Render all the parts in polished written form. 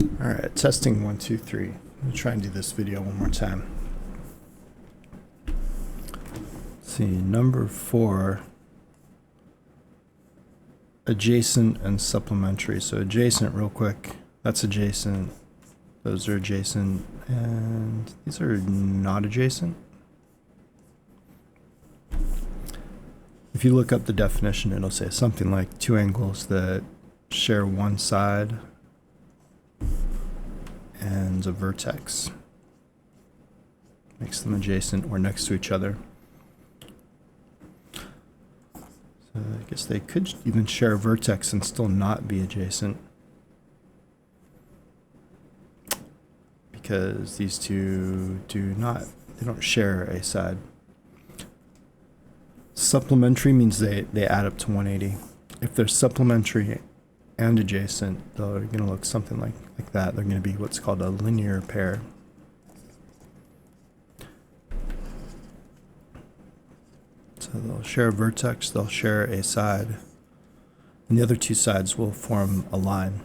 All right, testing 1, 2, 3. Let me try and do this video one more time. Let's see, number 4, adjacent and supplementary. So adjacent, real quick, that's adjacent. Those are adjacent, and these are not adjacent. If you look up the definition, it'll say something like two angles that share one side and a vertex makes them adjacent or next to each other. So I guess they could even share a vertex and still not be adjacent, because these two they don't share a side. Supplementary means they add up to 180. If they're supplementary and adjacent, they're going to look something like that. They're going to be what's called a linear pair. So they'll share a vertex, they'll share a side, and the other two sides will form a line.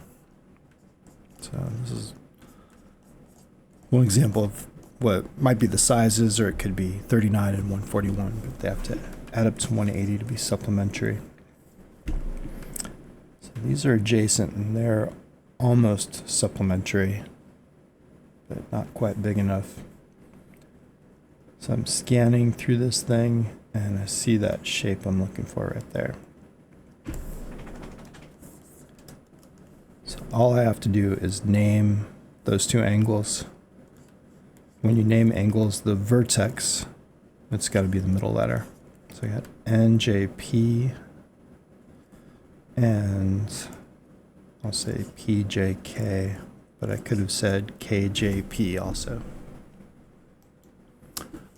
So this is one example of what might be the sizes, or it could be 39 and 141, but they have to add up to 180 to be supplementary. So these are adjacent and they're almost supplementary, but not quite big enough. So I'm scanning through this thing and I see that shape I'm looking for right there. So all I have to do is name those two angles. When you name angles, the vertex, it's got to be the middle letter. So I got NJP, and I'll say PJK, but I could have said KJP also.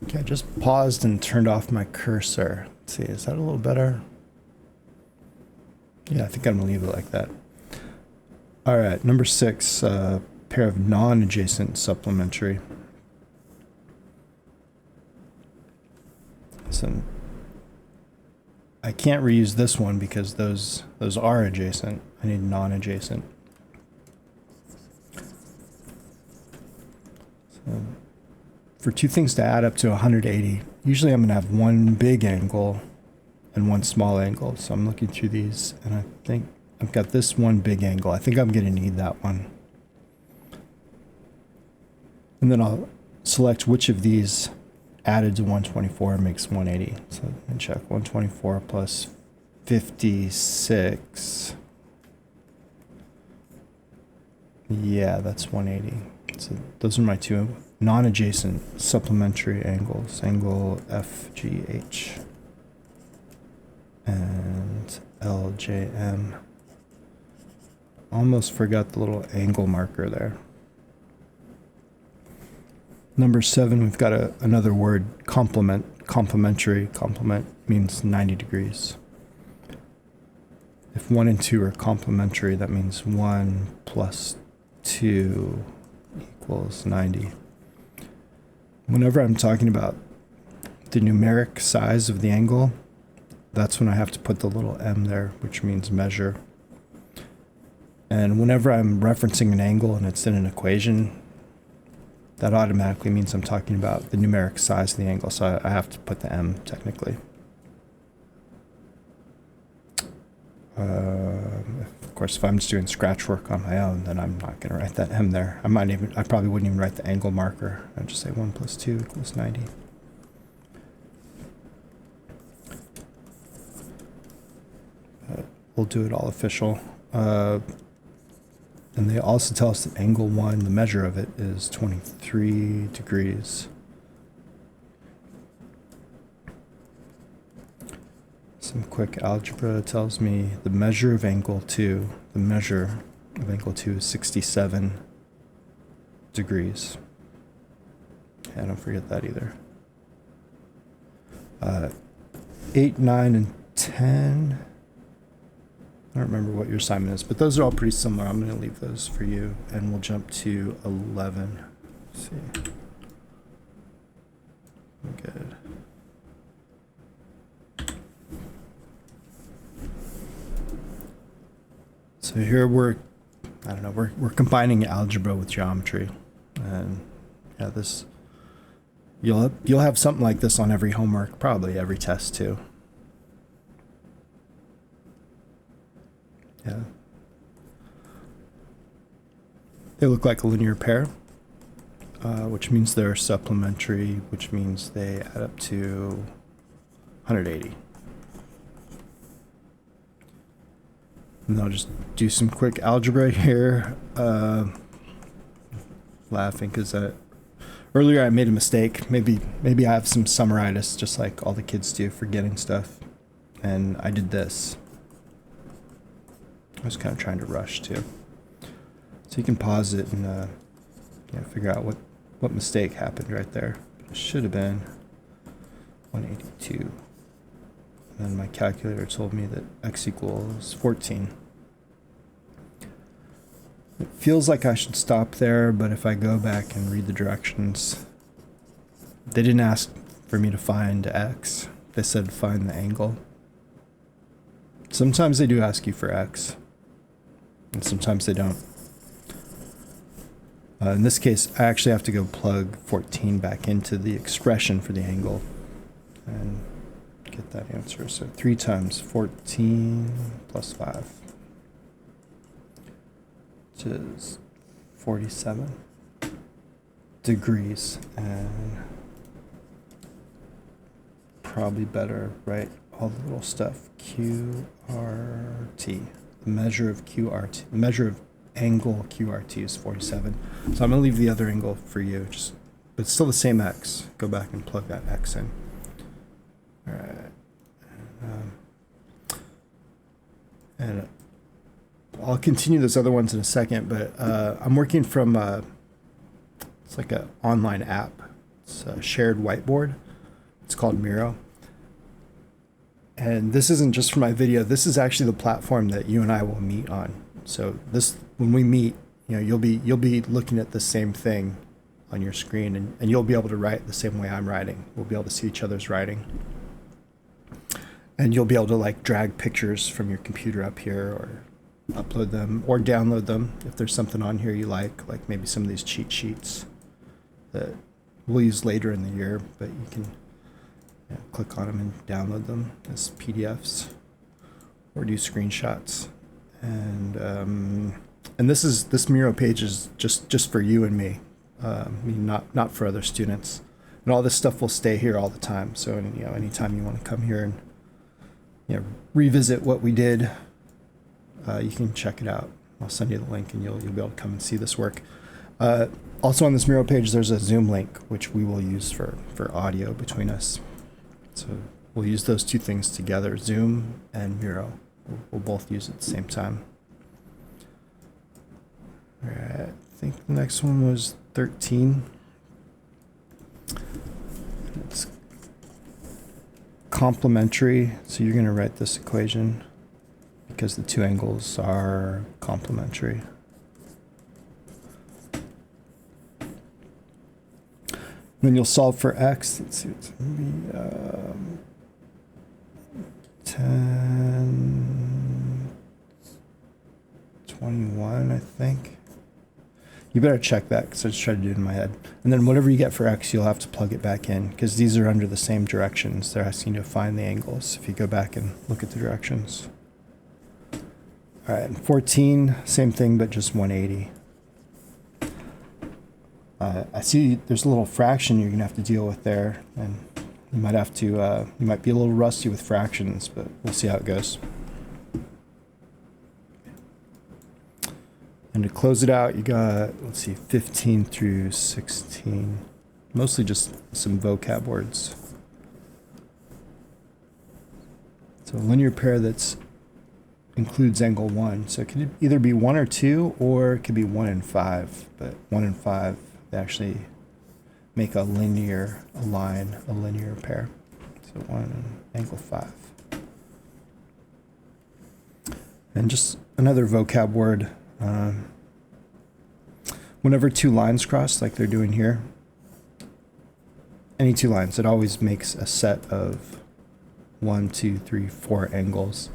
Okay, I just paused and turned off my cursor. Let's see, is that a little better? Yeah, I think I'm gonna leave it like that. All right, number 6, pair of non-adjacent supplementary. So I can't reuse this one because those are adjacent. I need non-adjacent. So for two things to add up to 180, usually I'm going to have one big angle and one small angle. So I'm looking through these and I think I've got this one big angle. I think I'm going to need that one. And then I'll select which of these added to 124 makes 180. So let me check. 124 plus 56. Yeah, that's 180. So those are my two non-adjacent supplementary angles. Angle FGH and LJM. Almost forgot the little angle marker there. Number 7, we've got another word, complement, complementary. Complement means 90 degrees. If 1 and 2 are complementary, that means 1 plus 2 equals 90. Whenever I'm talking about the numeric size of the angle, that's when I have to put the little m there, which means measure. And whenever I'm referencing an angle and it's in an equation, that automatically means I'm talking about the numeric size of the angle, so I have to put the m technically. Of course, if I'm just doing scratch work on my own, then I'm not going to write that m there. I probably wouldn't even write the angle marker. I'd just say 1 plus 2 equals 90. We'll do it all official. And they also tell us that angle 1, the measure of it, is 23 degrees. Some quick algebra tells me the measure of angle 2, is 67 degrees. Yeah, don't forget that either. 8, 9, and 10. I don't remember what your assignment is, but those are all pretty similar. I'm going to leave those for you, and we'll jump to 11. Let's see. Good. So here we're I don't know, we're combining algebra with geometry, and yeah, this you'll have something like this on every homework, probably every test too. Yeah. They look like a linear pair, which means they're supplementary, which means they add up to 180. And I'll just do some quick algebra here. Laughing because earlier I made a mistake. Maybe I have some summaritis, just like all the kids do, forgetting stuff. And I did this. I was kind of trying to rush too. So you can pause it and figure out what mistake happened right there. It should have been 182. And then my calculator told me that x equals 14. It feels like I should stop there, but if I go back and read the directions, they didn't ask for me to find x. They said find the angle. Sometimes they do ask you for x, and sometimes they don't. In this case, I actually have to go plug 14 back into the expression for the angle and get that answer. So 3 times 14 plus 5, which is 47 degrees. And probably better write all the little stuff. QRT, the measure of QRT, the measure of angle QRT is 47. So I'm going to leave the other angle for you, but it's still the same x. Go back and plug that x in. All right. And I'll continue those other ones in a second, but I'm working from, it's like an online app. It's a shared whiteboard. It's called Miro. And this isn't just for my video. This is actually the platform that you and I will meet on. So when we meet, you'll be looking at the same thing on your screen, and you'll be able to write the same way I'm writing. We'll be able to see each other's writing. And you'll be able to drag pictures from your computer up here, or upload them or download them if there's something on here you like maybe some of these cheat sheets that we'll use later in the year, but you can click on them and download them as PDFs or do screenshots. And this Miro page is just for you and me. Not for other students. And all this stuff will stay here all the time. So anytime you want to come here and revisit what we did, you can check it out. I'll send you the link, and you'll be able to come and see this work. Also on this Miro page, there's a Zoom link which we will use for audio between us. So we'll use those two things together, Zoom and Miro. We'll both use it at the same time. All right, I think the next one was 13. It's complementary, so you're going to write this equation because the two angles are complementary. Then you'll solve for x. Let's see, it's going to be 10, 21, I think. You better check that because I just tried to do it in my head. And then whatever you get for x, you'll have to plug it back in because these are under the same directions. They're asking you to find the angles if you go back and look at the directions. All right, and 14, same thing, but just 180. I see there's a little fraction you're going to have to deal with there, and you might have to, you might be a little rusty with fractions, but we'll see how it goes. And to close it out, you got, let's see, 15 through 16. Mostly just some vocab words. So a linear pair that's includes angle 1. So it could either be 1 or 2, or it could be 1 and 5. But 1 and 5, they actually make a linear pair. So 1 and angle 5. And just another vocab word. Whenever two lines cross, like they're doing here, any two lines, it always makes a set of 1, 2, 3, 4 angles.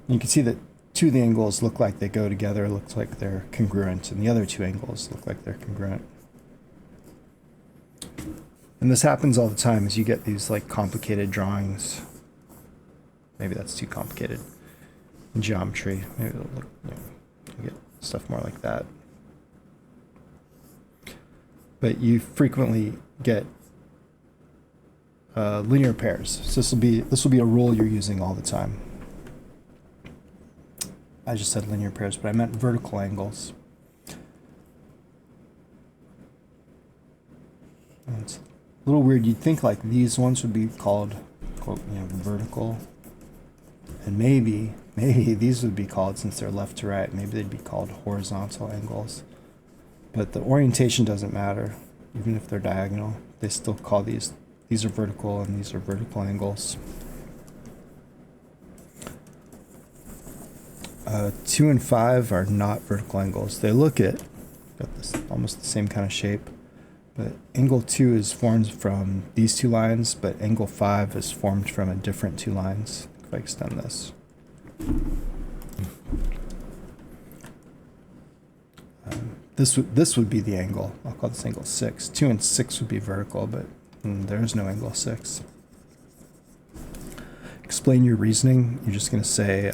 And you can see that two of the angles look like they go together, looks like they're congruent, and the other two angles look like they're congruent. And this happens all the time as you get these like complicated drawings. Maybe that's too complicated in geometry. Maybe it'll look, you get stuff more like that. But you frequently get linear pairs. So this will be a rule you're using all the time. I just said linear pairs, but I meant vertical angles. And it's a little weird. You'd think like these ones would be called, quote, vertical, and maybe these would be called, since they're left to right, maybe they'd be called horizontal angles. But the orientation doesn't matter, even if they're diagonal. They still call these are vertical and these are vertical angles. 2 and 5 are not vertical angles. They look got this almost the same kind of shape, but angle 2 is formed from these two lines, but angle 5 is formed from a different two lines. If I extend this. This would be the angle. I'll call this angle 6. 2 and 6 would be vertical, but there's no angle 6. Explain your reasoning. You're just going to say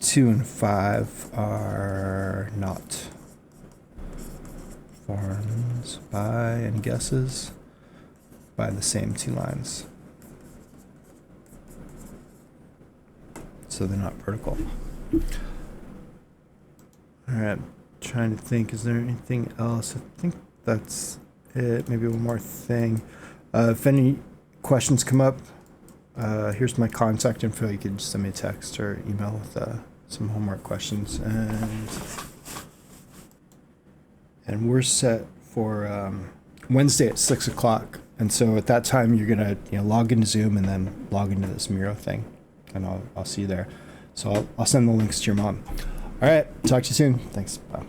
2 and 5 are not formed by, any guesses? By the same two lines. So they're not vertical. All right, trying to think, is there anything else? I think that's it. Maybe one more thing. If any questions come up, here's my contact info. You can just send me a text or email with some homework questions. And we're set for Wednesday at 6 o'clock. And so at that time, you're gonna log into Zoom and then log into this Miro thing, and I'll see you there. So I'll send the links to your mom. All right, talk to you soon. Thanks. Bye.